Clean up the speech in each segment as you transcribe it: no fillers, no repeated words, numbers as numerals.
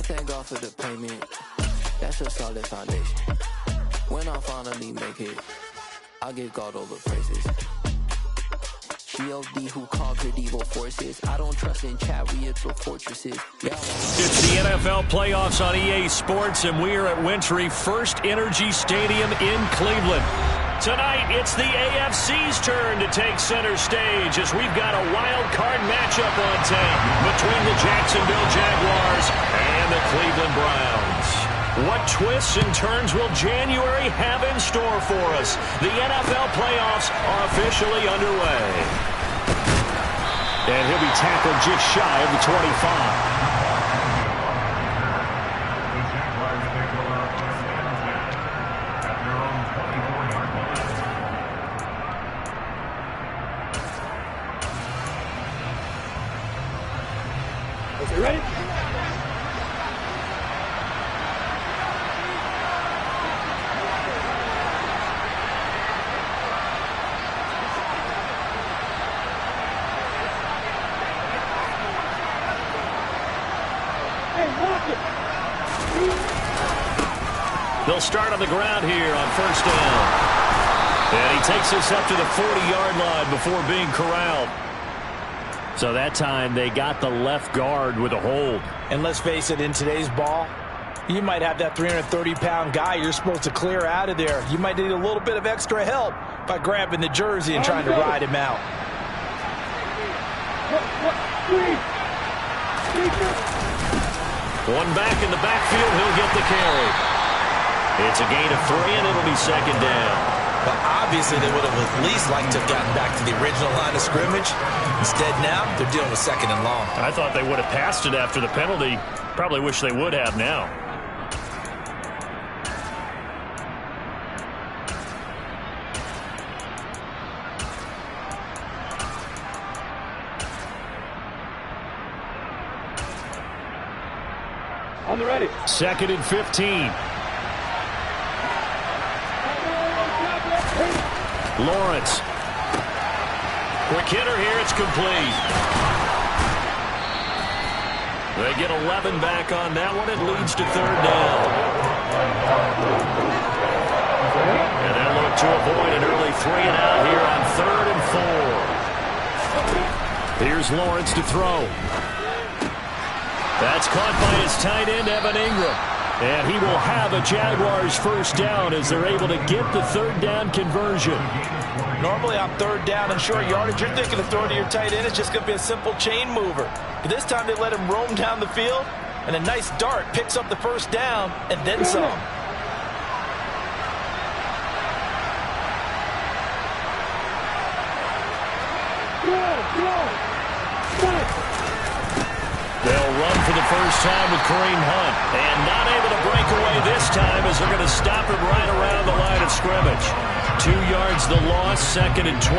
thank God for the payment. That's a solid foundation. When I finally make it, I give God all the praises. G.O.D. who conquered evil forces. I don't trust in chariots or fortresses. Yeah. It's the NFL playoffs on EA Sports, and we are at Wintry First Energy Stadium in Cleveland. Tonight, it's the AFC's turn to take center stage as we've got a wild card matchup on tap between the Jacksonville Jaguars and the Cleveland Browns. What twists and turns will January have in store for us? The NFL playoffs are officially underway. And he'll be tackled just shy of the 25. Okay, ready? They'll start on the ground here on first down. And he takes us up to the 40-yard line before being corralled. So that time they got the left guard with a hold. And let's face it, in today's ball, you might have that 330-pound guy you're supposed to clear out of there. You might need a little bit of extra help by grabbing the jersey and trying to ride him out. One back in the backfield, he'll get the carry. It's a gain of 3, and it'll be second down. But obviously they would have at least liked to have gotten back to the original line of scrimmage. Instead now, they're dealing with second and long. I thought they would have passed it after the penalty. Probably wish they would have now. On the ready. Second and 15. Lawrence. Quick hitter here. It's complete. They get 11 back on that one. It leads to third down. And they'll look to avoid an early 3-and-out here on third and 4. Here's Lawrence to throw. That's caught by his tight end, Evan Ingram. And he will have a Jaguars first down as they're able to get the third down conversion. Normally on third down and short yardage, you're thinking of throwing to your tight end. It's just going to be a simple chain mover. But this time they let him roam down the field, and a nice dart picks up the first down and then some. They'll run for the first time with Kareem Hunt. And not able to break away this time as they're going to stop him right around the line of scrimmage. 2 yards the loss, second and 12.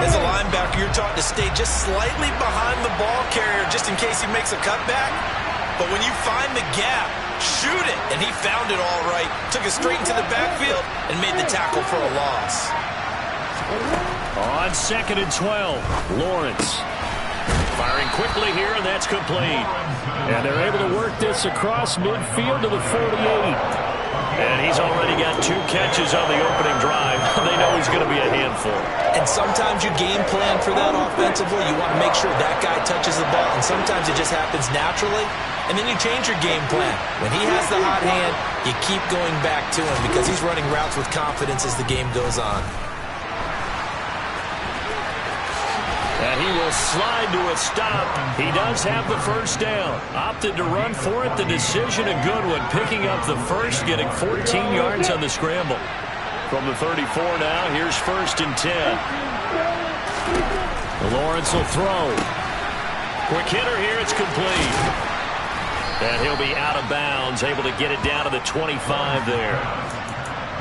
As a linebacker, you're taught to stay just slightly behind the ball carrier just in case he makes a cutback. But when you find the gap, shoot it. And he found it all right. Took it straight into the backfield and made the tackle for a loss. On second and 12, Lawrence. Firing quickly here, and that's complete. And they're able to work this across midfield to the 48. And he's already got 2 catches on the opening drive. They know he's going to be a handful. And sometimes you game plan for that offensively. You want to make sure that guy touches the ball, and sometimes it just happens naturally. And then you change your game plan. When he has the hot hand, you keep going back to him because he's running routes with confidence as the game goes on. And he will slide to a stop. He does have the first down. Opted to run for it. The decision a good one. Picking up the first, getting 14 yards on the scramble. From the 34 now, here's first and 10. Lawrence will throw. Quick hitter here, it's complete. And he'll be out of bounds, able to get it down to the 25 there.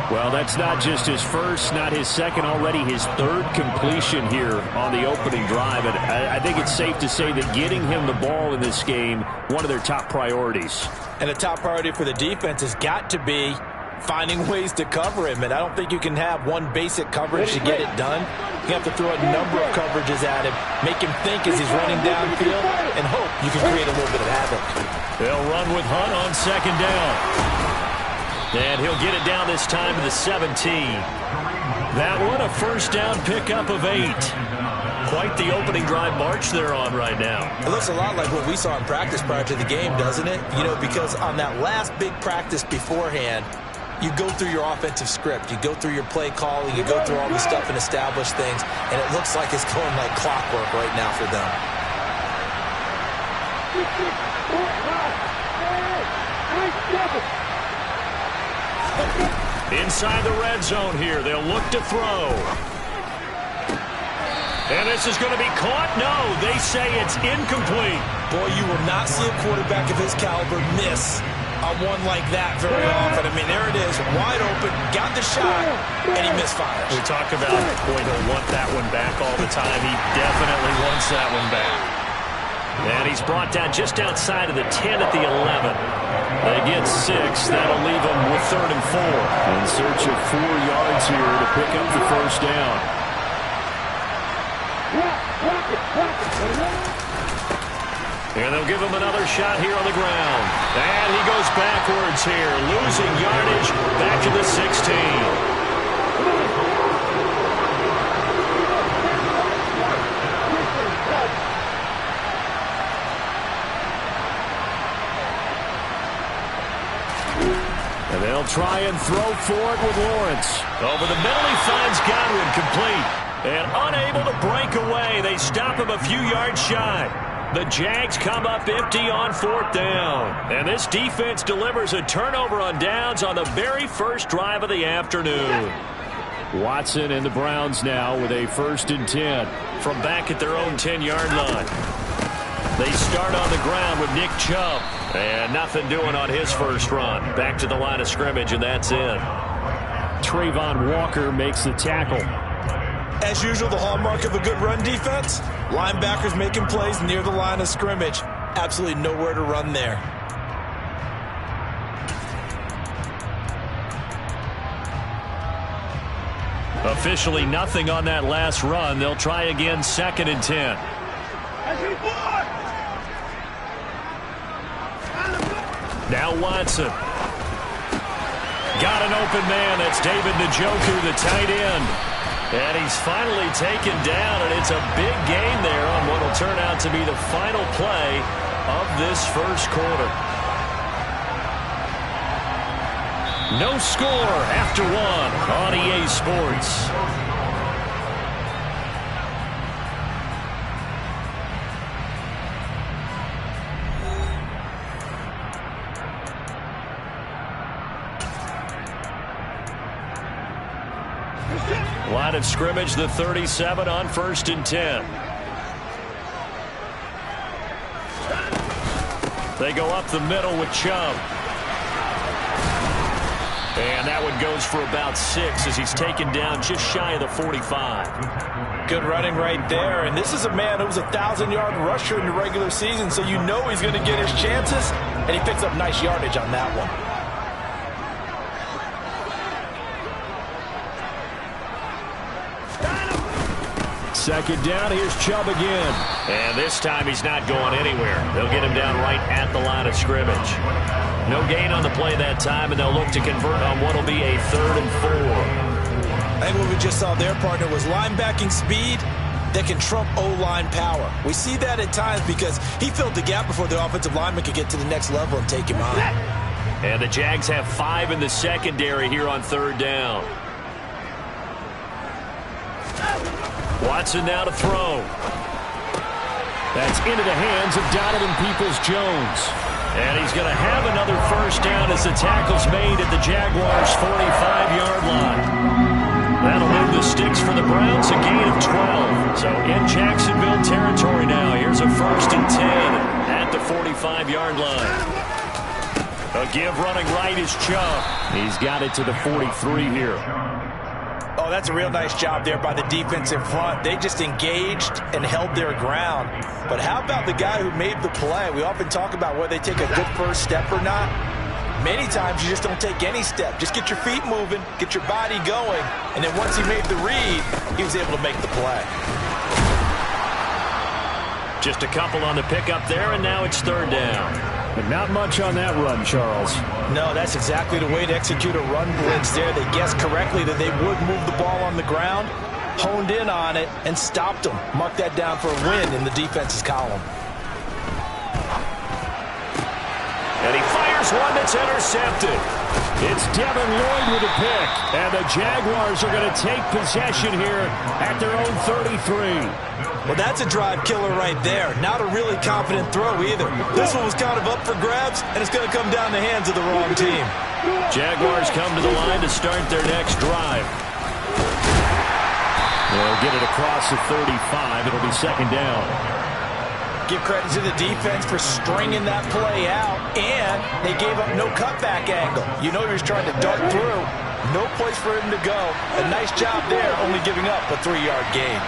Well, that's not just his first, not his second, already his third completion here on the opening drive. And I think it's safe to say that getting him the ball in this game, one of their top priorities. And the top priority for the defense has got to be finding ways to cover him. And I don't think you can have one basic coverage to get it done. You have to throw a number of coverages at him, make him think as he's running downfield, and hope you can create a little bit of havoc. They'll run with Hunt on second down. And he'll get it down this time to the 17. That one, a first down pickup of 8. Quite the opening drive march they're on right now. It looks a lot like what we saw in practice prior to the game, doesn't it? You know, because on that last big practice beforehand, you go through your offensive script. You go through your play calling. You go through all the stuff and establish things. And it looks like it's going like clockwork right now for them. Inside the red zone here. They'll look to throw. And this is going to be caught? No, they say it's incomplete. Boy, you will not see a quarterback of his caliber miss on one like that very often. I mean, there it is, wide open, got the shot, and he misfires. We talk about, boy, he'll want that one back all the time. He definitely wants that one back. And he's brought down just outside of the 10 at the 11. They get 6. That'll leave them with 3rd and 4. In search of 4 yards here to pick up the first down. And they'll give him another shot here on the ground. And he goes backwards here, losing yardage back to the 16. And they'll try and throw for it with Lawrence. Over the middle, he finds Godwin, complete. And unable to break away. They stop him a few yards shy. The Jags come up empty on 4th down. And this defense delivers a turnover on downs on the very first drive of the afternoon. Watson and the Browns now with a 1st and 10 from back at their own 10-yard line. They start on the ground with Nick Chubb. And nothing doing on his first run. Back to the line of scrimmage, and that's in. Trayvon Walker makes the tackle. As usual, the hallmark of a good run defense, linebackers making plays near the line of scrimmage. Absolutely nowhere to run there. Officially nothing on that last run. They'll try again 2nd and 10. Now Watson. Got an open man. That's David Njoku, the tight end. And he's finally taken down, and it's a big gain there on what will turn out to be the final play of this first quarter. No score after 1 on EA Sports. Line of scrimmage, the 37 on 1st and 10. They go up the middle with Chubb. And that one goes for about 6 as he's taken down just shy of the 45. Good running right there. And this is a man who was a 1,000-yard rusher in the regular season, so you know he's going to get his chances. And he picks up nice yardage on that one. Second down, here's Chubb again. And this time he's not going anywhere. They'll get him down right at the line of scrimmage. No gain on the play that time, and they'll look to convert on what will be a 3rd and 4. I think what we just saw their partner was linebacking speed that can trump O-line power. We see that at times because he filled the gap before the offensive lineman could get to the next level and take him on. And the Jags have 5 in the secondary here on 3rd down. Watson now to throw. That's into the hands of Donovan Peoples-Jones. And he's going to have another first down as the tackle's made at the Jaguars' 45-yard line. That'll move the sticks for the Browns, a gain of 12. So in Jacksonville territory now. Here's a 1st and 10 at the 45-yard line. A give running right is Chubb. He's got it to the 43 here. Oh, that's a real nice job there by the defense in front. They just engaged and held their ground. But how about the guy who made the play? We often talk about whether they take a good first step or not. Many times you just don't take any step. Just get your feet moving, get your body going, and then once he made the read, he was able to make the play. Just a couple on the pickup there, and now it's 3rd down. But not much on that run, Charles. No, that's exactly the way to execute a run blitz there. They guessed correctly that they would move the ball on the ground, honed in on it, and stopped them. Mark that down for a win in the defense's column. And he fires one that's intercepted. It's Devin Lloyd with a pick. And the Jaguars are going to take possession here at their own 33. Well, that's a drive killer right there. Not a really confident throw either. This one was kind of up for grabs, and it's going to come down the hands of the wrong team. Jaguars come to the line to start their next drive. They'll get it across the 35. It'll be second down. Give credit to the defense for stringing that play out, and they gave up no cutback angle. You know he was trying to dart through. No place for him to go. A nice job there, only giving up a 3-yard gain.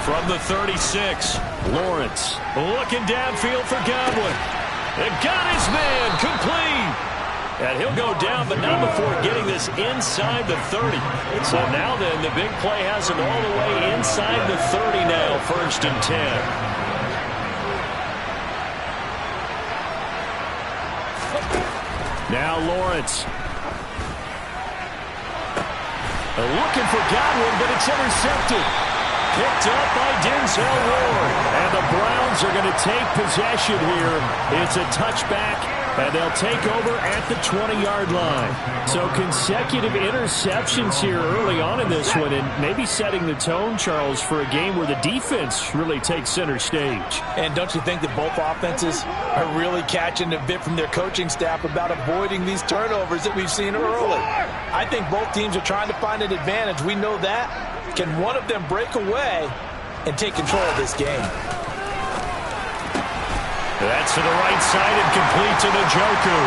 From the 36, Lawrence looking downfield for Godwin. And got his man complete. And he'll go down, but not before getting this inside the 30. So now then, the big play has him all the way inside the 30 now, 1st and 10. Now Lawrence. Looking for Godwin, but it's intercepted. Picked up by Denzel Ward. And the Browns are going to take possession here. It's a touchback. And they'll take over at the 20-yard line. So consecutive interceptions here early on in this one, and maybe setting the tone, Charles, for a game where the defense really takes center stage. And don't you think that both offenses are really catching a bit from their coaching staff about avoiding these turnovers that we've seen early? I think both teams are trying to find an advantage. We know that. Can one of them break away and take control of this game? That's to the right side and complete to Njoku.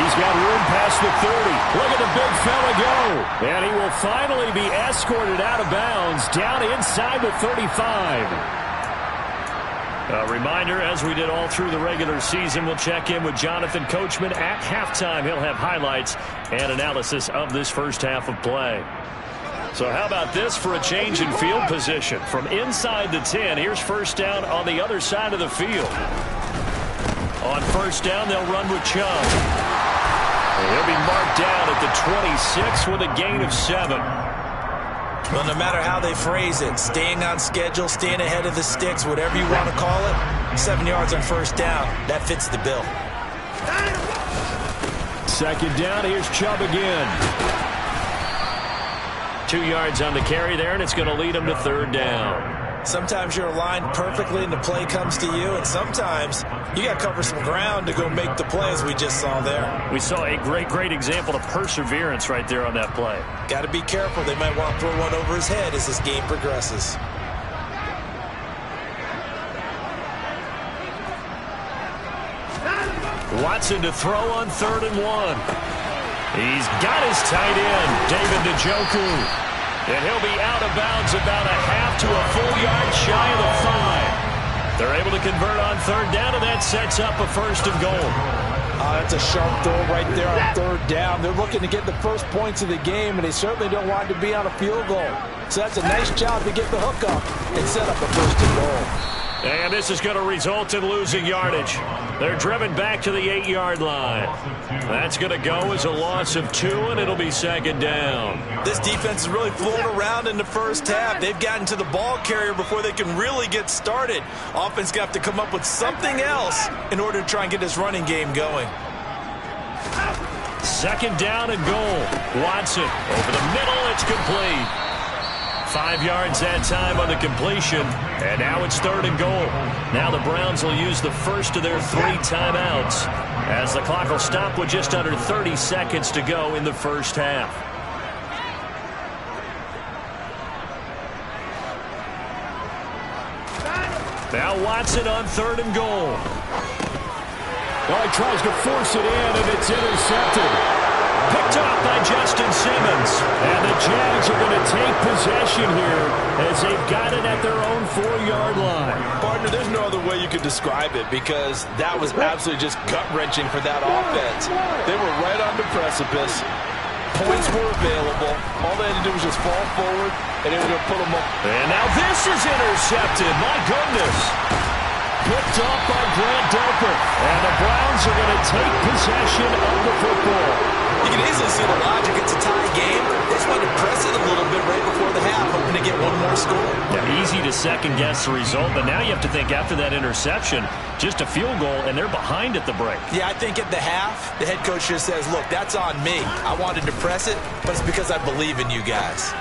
He's got room past the 30. Look at the big fella go. And he will finally be escorted out of bounds down inside the 35. A reminder, as we did all through the regular season, we'll check in with Jonathan Coachman at halftime. He'll have highlights and analysis of this first half of play. So how about this for a change in field position? From inside the 10, here's first down on the other side of the field. On first down, they'll run with Chubb. And he'll be marked down at the 26 with a gain of 7. Well, no matter how they phrase it, staying on schedule, staying ahead of the sticks, whatever you want to call it, 7 yards on first down, that fits the bill. Second down, here's Chubb again. 2 yards on the carry there, and it's going to lead him to third down. Sometimes you're aligned perfectly and the play comes to you, and sometimes you got to cover some ground to go make the play, as we just saw there. We saw a great example of perseverance right there on that play. Got to be careful. They might want to throw one over his head as this game progresses. Watson to throw on 3rd and 1. He's got his tight end, David Njoku. And he'll be out of bounds about a half to a full yard shy of the 5. They're able to convert on third down, and that sets up a 1st and goal. That's a sharp throw right there on third down. They're looking to get the first points of the game, and they certainly don't want it to be on a field goal. So that's a nice job to get the hook up and set up a 1st and goal. And this is going to result in losing yardage. They're driven back to the 8-yard line. That's going to go as a loss of 2, and it'll be second down. This defense is really flown around in the first half. They've gotten to the ball carrier before they can really get started. Offense got to come up with something else in order to try and get this running game going. Second down and goal. Watson over the middle. It's complete. 5 yards that time on the completion, and now it's 3rd and goal. Now the Browns will use the first of their 3 timeouts as the clock will stop with just under 30 seconds to go in the first half. Now Watson on 3rd and goal. Well, he tries to force it in, and it's intercepted. Picked up by Justin Simmons. And the Jags are going to take possession here as they've got it at their own 4-yard line. Partner, there's no other way you could describe it, because that was absolutely just gut-wrenching for that offense. They were right on the precipice. points were available. All they had to do was just fall forward, and they were going to put them up. And now this is intercepted. My goodness. Picked up by Grant Delpit. And the Browns are going to take possession of the football. You can easily see the logic. It's a tie game. They just wanted to press it a little bit right before the half, hoping to get one more score. Yeah, easy to second-guess the result, but now you have to think after that interception, just a field goal, and they're behind at the break. Yeah, I think at the half, the head coach just says, look, that's on me. I wanted to press it, but it's because I believe in you guys.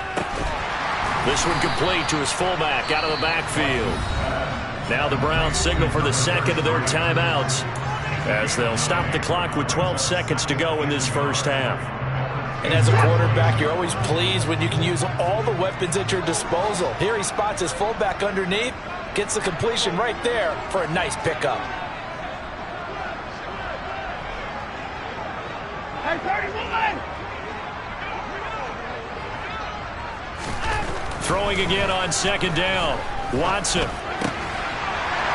This one complete to his fullback out of the backfield. Now the Browns signal for the second of their timeouts as they'll stop the clock with 12 seconds to go in this first half. And as a quarterback, you're always pleased when you can use all the weapons at your disposal. Here he spots his fullback underneath, gets the completion right there for a nice pickup. Throwing again on second down. Watson.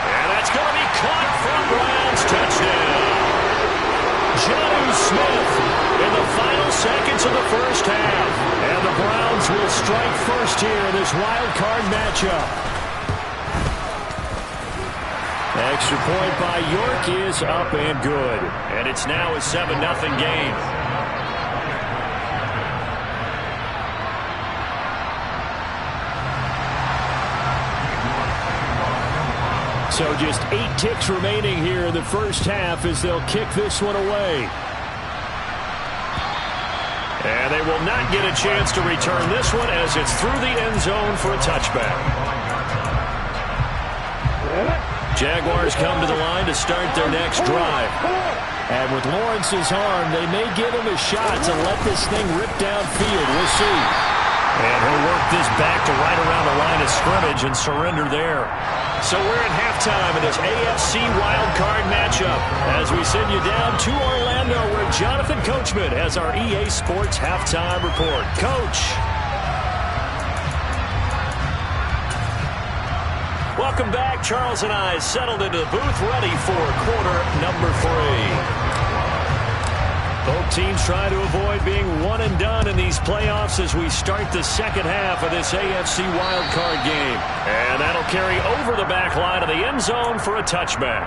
And that's going to be caught from Browns. Touchdown. Jonnu Smith in the final seconds of the first half. And the Browns will strike first here in this wild card matchup. Extra point by York is up and good. And it's now a 7-0 game. So just 8 ticks remaining here in the first half as they'll kick this one away. And they will not get a chance to return this one as it's through the end zone for a touchback. Jaguars come to the line to start their next drive. And with Lawrence's arm, they may give him a shot to let this thing rip downfield. We'll see. And he'll work this back to right around the line of scrimmage and surrender there. So we're at halftime in this AFC wildcard matchup as we send you down to Orlando where Jonathan Coachman has our EA Sports halftime report. Coach. Welcome back. Charles and I settled into the booth ready for quarter number 3. Both teams try to avoid being one and done in these playoffs as we start the second half of this AFC wildcard game. And that'll carry over the back line of the end zone for a touchback.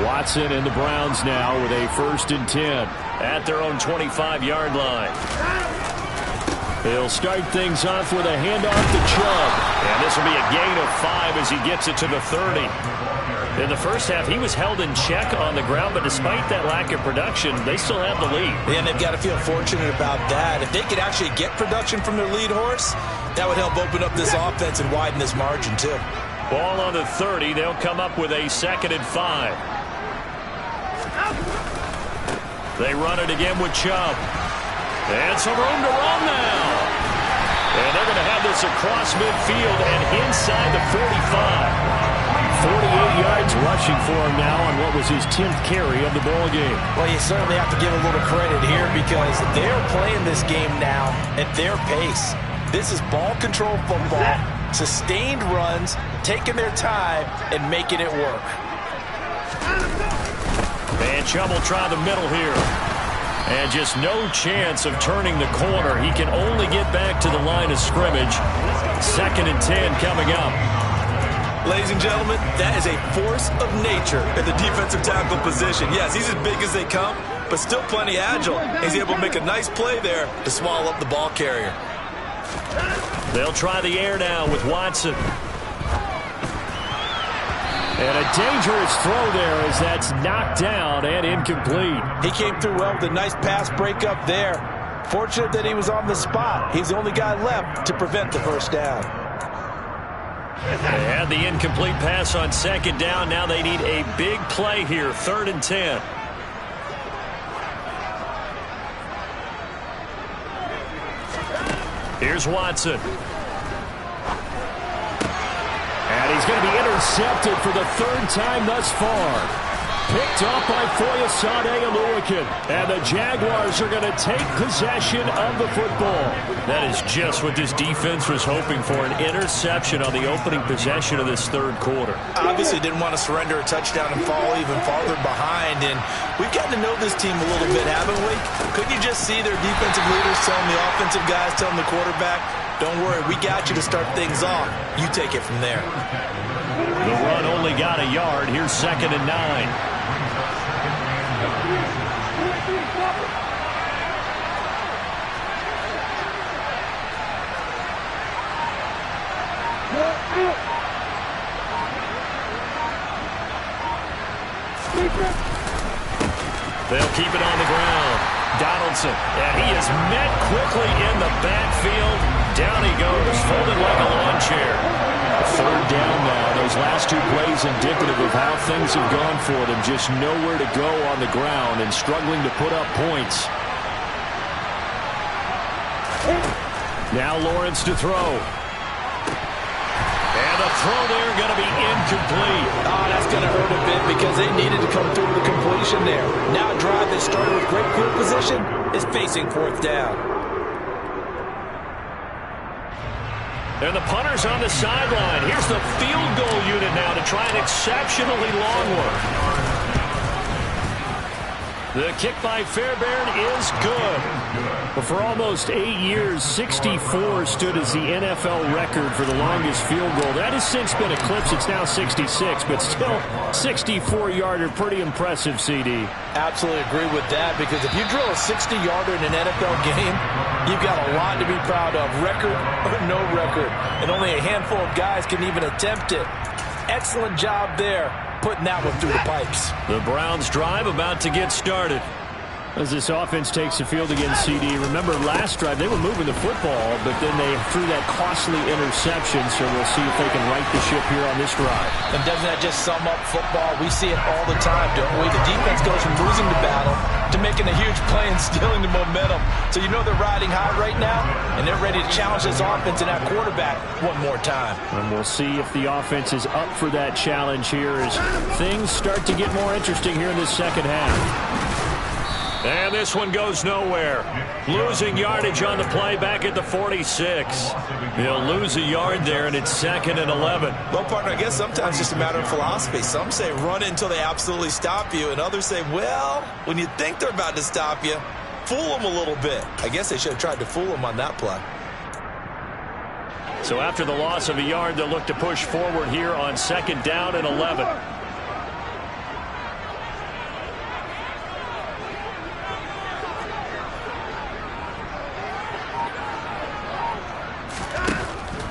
Watson and the Browns now with a 1st and 10 at their own 25-yard line. They'll start things off with a handoff to Chubb. And this will be a gain of 5 as he gets it to the 30. In the first half, he was held in check on the ground, but despite that lack of production, they still have the lead. And they've got to feel fortunate about that. If they could actually get production from their lead horse, that would help open up this offense and widen this margin, too. Ball on the 30. They'll come up with a 2nd and 5. They run it again with Chubb. And some room to run now. And they're going to have this across midfield and inside the 45. 48 yards rushing for him now on what was his 10th carry of the ball game. Well, you certainly have to give a little credit here because they're playing this game now at their pace. This is ball control football, sustained runs, taking their time, and making it work. And Chubb will try the middle here. And just no chance of turning the corner. He can only get back to the line of scrimmage. 2nd and 10 coming up. Ladies and gentlemen, that is a force of nature at the defensive tackle position. Yes, he's as big as they come, but still plenty agile. He's able to make a nice play there to swallow up the ball carrier. They'll try the air now with Watson. And a dangerous throw there as that's knocked down and incomplete. He came through well with a nice pass breakup there. Fortunate that he was on the spot. He's the only guy left to prevent the first down. They had the incomplete pass on 2nd down. Now they need a big play here, 3rd and 10. Here's Watson. And he's going to be intercepted for the 3rd time thus far. picked up by Foyesade Aluakin. And the Jaguars are going to take possession of the football. That is just what this defense was hoping for, an interception on the opening possession of this third quarter. Obviously didn't want to surrender a touchdown and fall even farther behind. And we've gotten to know this team a little bit, haven't we? Couldn't you just see their defensive leaders telling the offensive guys, telling the quarterback, don't worry, we got you to start things off. You take it from there. The run only got a yard. Here's 2nd and 9. They'll keep it on the ground. Donaldson, and he is met quickly in the backfield. Down he goes, folded like a lawn chair. 3rd down now. Those last 2 plays indicative of how things have gone for them. Just nowhere to go on the ground and struggling to put up points. Now Lawrence to throw. And the throw there going to be incomplete. Oh, that's going to hurt a bit because they needed to come through with a completion there. Now a drive that started with great field position is facing 4th down. And the punter's on the sideline. Here's the field goal unit now to try an exceptionally long one. The kick by Fairbairn is good. But for almost 8 years, 64 stood as the NFL record for the longest field goal. That has since been eclipsed. It's now 66, but still 64-yarder. Pretty impressive, CD. Absolutely agree with that, because if you drill a 60-yarder in an NFL game, you've got a lot to be proud of, record or no record. And only a handful of guys can even attempt it. Excellent job there, putting that one through the pipes. The Browns drive about to get started. As this offense takes the field against CD, remember last drive they were moving the football, but then they threw that costly interception, so we'll see if they can right the ship here on this drive. And doesn't that just sum up football? We see it all the time, don't we? The defense goes from losing the battle to making a huge play and stealing the momentum. So you know they're riding high right now, and they're ready to challenge this offense and that quarterback one more time. And we'll see if the offense is up for that challenge here as things start to get more interesting here in this second half. And this one goes nowhere. Losing yardage on the play back at the 46. They'll lose a yard there, and it's 2nd and 11. Well, partner, I guess sometimes it's just a matter of philosophy. Some say run it until they absolutely stop you, and others say, well, when you think they're about to stop you, fool them a little bit. I guess they should have tried to fool them on that play. So after the loss of a yard, they'll look to push forward here on 2nd down and 11.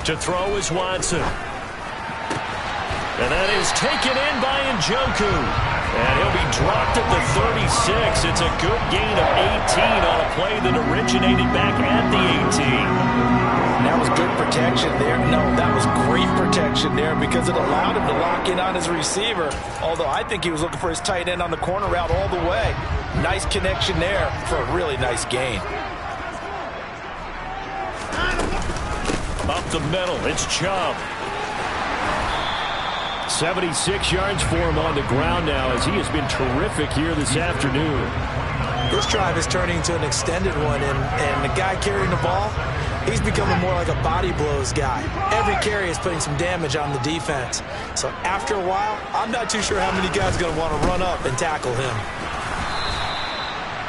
To throw is Watson. And that is taken in by Njoku. And he'll be dropped at the 36. It's a good gain of 18 on a play that originated back at the 18. That was good protection there. No, that was great protection there because it allowed him to lock in on his receiver. Although I think he was looking for his tight end on the corner route all the way. Nice connection there for a really nice gain. Up the middle, it's Chubb. 76 yards for him on the ground now as he has been terrific here this afternoon. This drive is turning into an extended one, and the guy carrying the ball, he's becoming more like a body blows guy. Every carry is putting some damage on the defense. So after a while, I'm not too sure how many guys are going to want to run up and tackle him.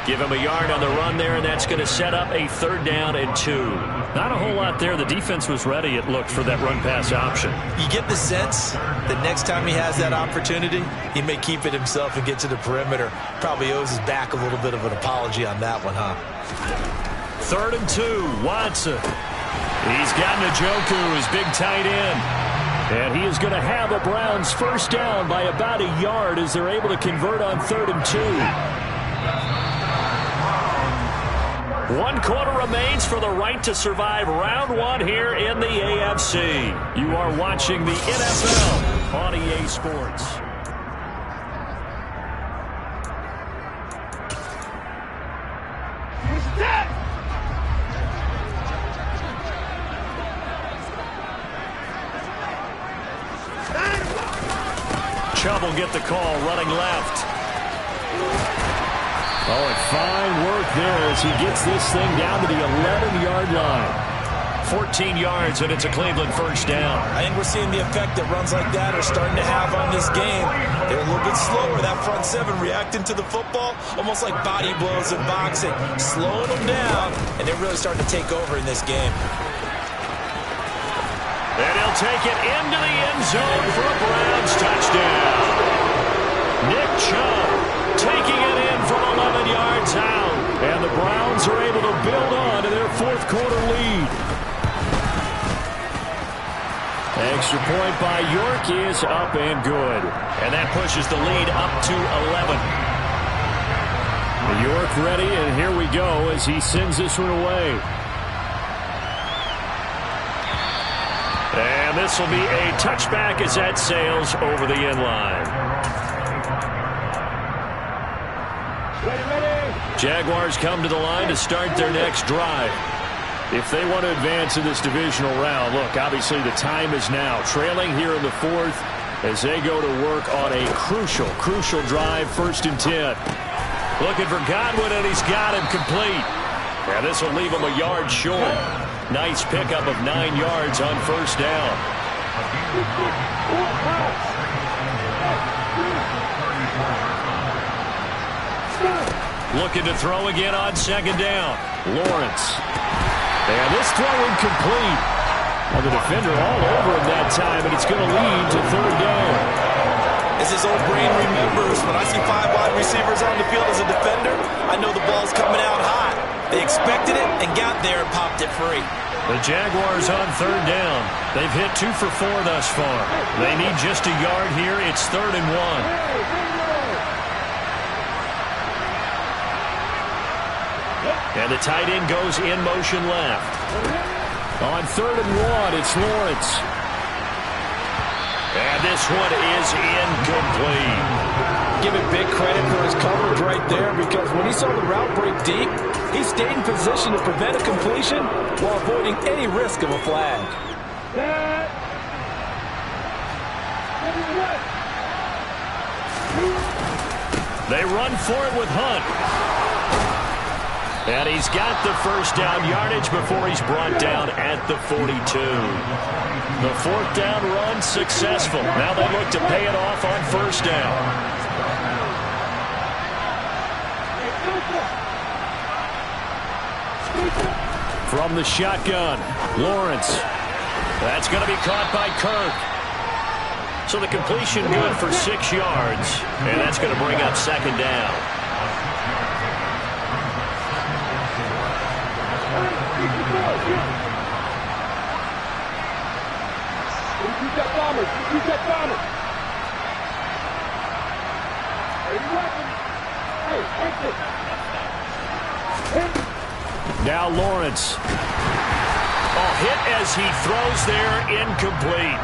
Give him a yard on the run there, and that's going to set up a 3rd down and 2. Not a whole lot there. The defense was ready, it looked, for that run-pass option. You get the sense that next time he has that opportunity, he may keep it himself and get to the perimeter. Probably owes his back a little bit of an apology on that one, huh? 3rd and 2, Watson. He's got Njoku, his big tight end. And he is going to have a Browns 1st down by about a yard as they're able to convert on 3rd and 2. 1 quarter remains for the right to survive round 1 here in the AFC. You are watching the NFL on EA Sports. Chubb will get the call running left. Oh, and fine work there as he gets this thing down to the 11-yard line. 14 yards, and it's a Cleveland first down. I think we're seeing the effect that runs like that are starting to have on this game. They're a little bit slower, that front seven reacting to the football, almost like body blows in boxing, slowing them down, and they're really starting to take over in this game. And he'll take it into the end zone for a Browns touchdown. Nick Chubb taking it in from 11 yards out. And the Browns are able to build on to their fourth quarter lead. Extra point by York is up and good. And that pushes the lead up to 11. York ready, and here we go as he sends this one away. And this will be a touchback as that sails over the end line. Jaguars come to the line to start their next drive. If they want to advance in this divisional round, look, obviously the time is now. Trailing here in the fourth as they go to work on a crucial drive, 1st and 10. Looking for Godwin, and he's got him complete. And this will leave him a yard short. Nice pickup of 9 yards on first down. Looking to throw again on 2nd down. Lawrence. And this throw incomplete. Well, the defender all over him that time, and it's going to lead to 3rd down. As his old brain remembers, when I see 5 wide receivers on the field as a defender, I know the ball's coming out hot. They expected it and got there and popped it free. The Jaguars on 3rd down. They've hit 2 for 4 thus far. They need just a yard here. It's 3rd and 1. And the tight end goes in motion left. On 3rd and 1, it's Lawrence. And this one is incomplete. Give it big credit for his coverage right there, because when he saw the route break deep, he stayed in position to prevent a completion while avoiding any risk of a flag. They run for it with Hunt. And he's got the first down yardage before he's brought down at the 42. The 4th down run successful. Now they look to pay it off on first down. From the shotgun, Lawrence. That's going to be caught by Kirk. So the completion good for 6 yards. And that's going to bring up 2nd down. Now Lawrence. Hit as he throws there, incomplete.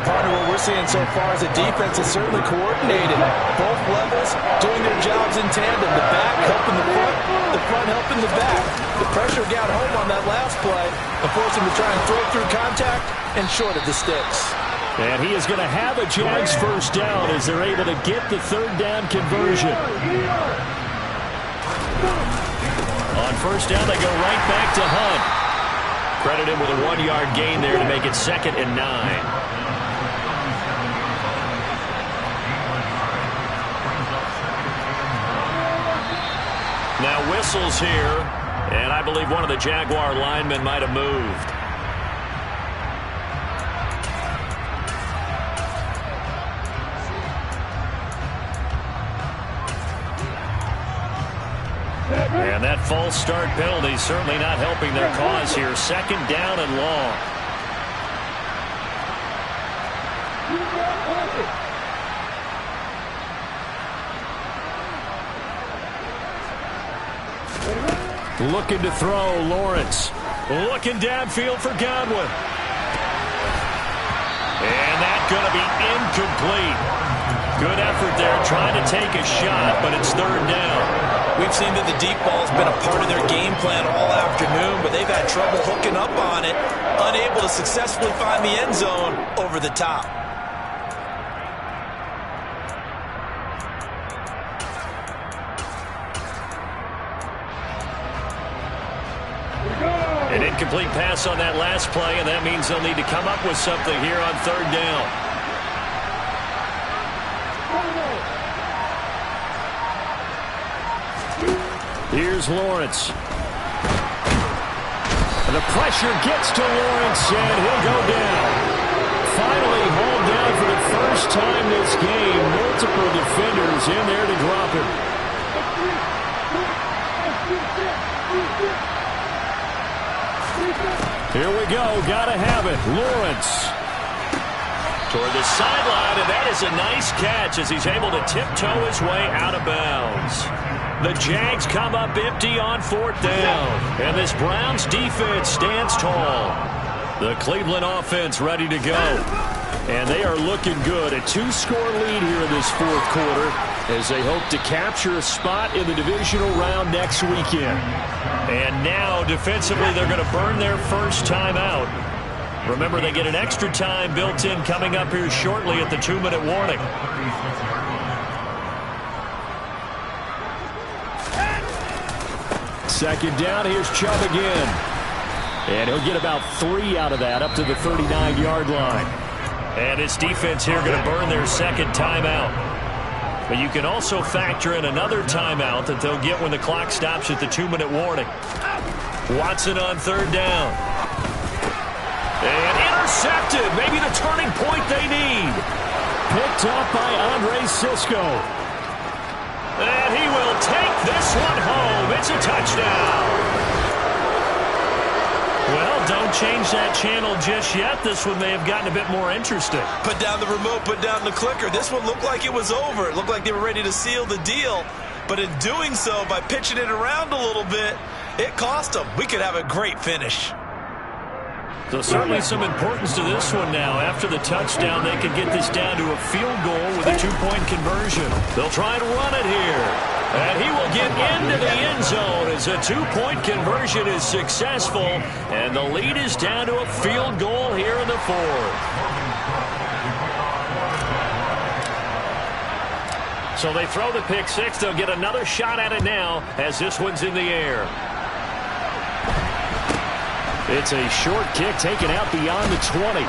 Part of what we're seeing so far is the defense is certainly coordinated. Both levels doing their jobs in tandem. The back helping the front helping the back. The pressure got home on that last play and forced him to try and throw through contact and short of the sticks. And he is going to have a Jags first down as they're able to get the 3rd down conversion. On first down, they go right back to Hunt. Credit him with a 1-yard gain there to make it 2nd and 9. Now whistles here, and I believe one of the Jaguar linemen might have moved. And that false start penalty certainly not helping their cause here. 2nd down and long. Looking to throw, Lawrence. Looking downfield for Godwin. And that's going to be incomplete. Good effort there trying to take a shot, but it's 3rd down. We've seen that the deep ball's been a part of their game plan all afternoon, but they've had trouble hooking up on it, unable to successfully find the end zone over the top. An incomplete pass on that last play, and that means they'll need to come up with something here on third down. Here's Lawrence. The pressure gets to Lawrence, and he'll go down. Finally hauled down for the first time this game. Multiple defenders in there to drop him. Here we go. Gotta have it. Lawrence. Toward the sideline, and that is a nice catch as he's able to tiptoe his way out of bounds. The Jags come up empty on fourth down, and this Browns defense stands tall. The Cleveland offense ready to go, and they are looking good. A 2-score lead here in this fourth quarter as they hope to capture a spot in the divisional round next weekend. And now, defensively, they're going to burn their first time out. Remember, they get an extra time built in coming up here shortly at the 2-minute warning. Second down, here's Chubb again. And he'll get about 3 out of that up to the 39-yard line. And his defense here going to burn their second timeout. But you can also factor in another timeout that they'll get when the clock stops at the 2-minute warning. Watson on third down. And intercepted. Maybe the turning point they need. Picked up by Andre Sisco. And he will take this one home. It's a touchdown. Well, don't change that channel just yet. This one may have gotten a bit more interesting. Put down the remote, put down the clicker. This one looked like it was over. It looked like they were ready to seal the deal. But in doing so, by pitching it around a little bit, it cost them. We could have a great finish. So certainly some importance to this one now. After the touchdown, they could get this down to a field goal with a 2-point conversion. They'll try and run it here. And he will get into the end zone as a 2-point conversion is successful. And the lead is down to a field goal here in the fourth. So they throw the pick six. They'll get another shot at it now as this one's in the air. It's a short kick taken out beyond the 20.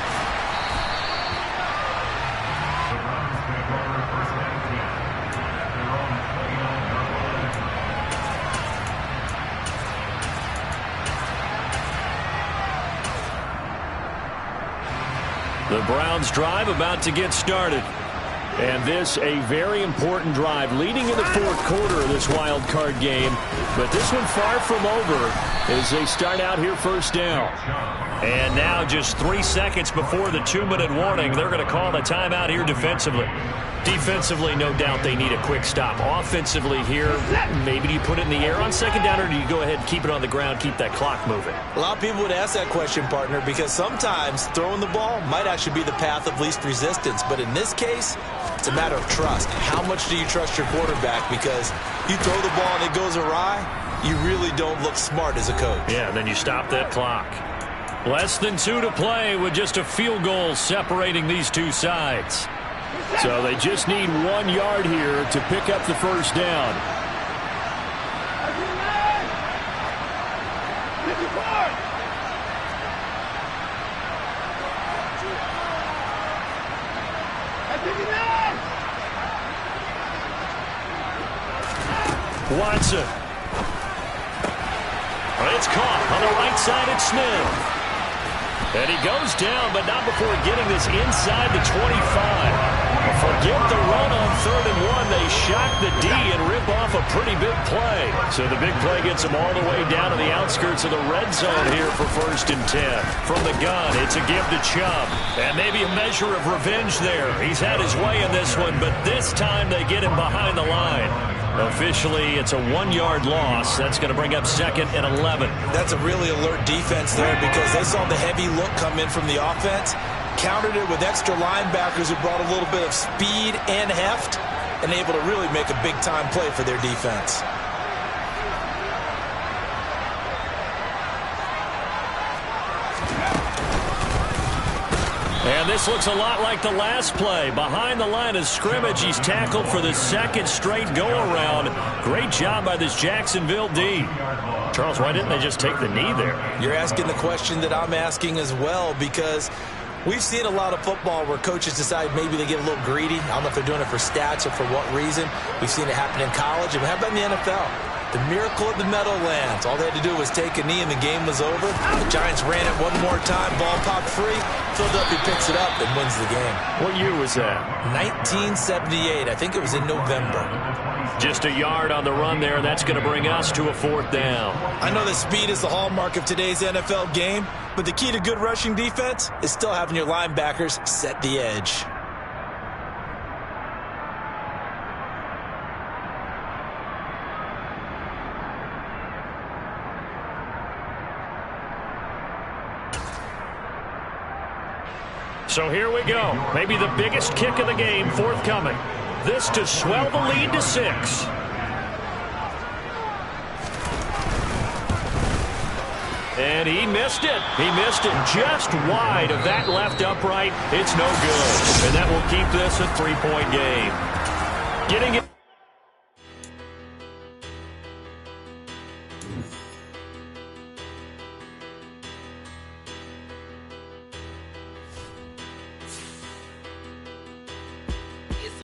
The Browns drive about to get started. And this a very important drive leading in the fourth quarter of this wild card game. But this one far from over as they start out here first down. And now just 3 seconds before the 2-minute warning, they're going to call a timeout here defensively. Defensively, no doubt they need a quick stop. Offensively here, maybe do you put it in the air on second down, or do you go ahead and keep it on the ground, keep that clock moving? A lot of people would ask that question, partner, because sometimes throwing the ball might actually be the path of least resistance. But in this case, it's a matter of trust. How much do you trust your quarterback? Because you throw the ball and it goes awry, you really don't look smart as a coach. Yeah, then you stop that clock. Less than 2 to play with just a field goal separating these two sides. So they just need 1 yard here to pick up the first down. Watson. It's caught on the right side at Smith. And he goes down, but not before getting this inside the 25. Forget the run on 3rd and 1. They shock the D and rip off a pretty big play. So the big play gets them all the way down to the outskirts of the red zone here for 1st and 10. From the gun, it's a give to Chubb. And maybe a measure of revenge there. He's had his way in this one, but this time they get him behind the line. Officially, it's a 1-yard loss. That's going to bring up 2nd and 11. That's a really alert defense there because they saw the heavy look come in from the offense, countered it with extra linebackers who brought a little bit of speed and heft, and able to really make a big-time play for their defense. And this looks a lot like the last play. Behind the line of scrimmage, he's tackled for the second straight go-around. Great job by this Jacksonville D. Charles, why didn't they just take the knee there? You're asking the question that I'm asking as well, because we've seen a lot of football where coaches decide maybe they get a little greedy. I don't know if they're doing it for stats or for what reason. We've seen it happen in college. And how about in the NFL? The miracle of the Meadowlands. All they had to do was take a knee and the game was over. The Giants ran it one more time. Ball popped free. Philadelphia picks it up and wins the game. What year was that? 1978. I think it was in November. Just a yard on the run there, and that's going to bring us to a 4th down. I know that speed is the hallmark of today's NFL game, but the key to good rushing defense is still having your linebackers set the edge. So here we go. Maybe the biggest kick of the game forthcoming. This to swell the lead to 6. And he missed it. He missed it just wide of that left upright. It's no good. And that will keep this a 3-point game. Getting it.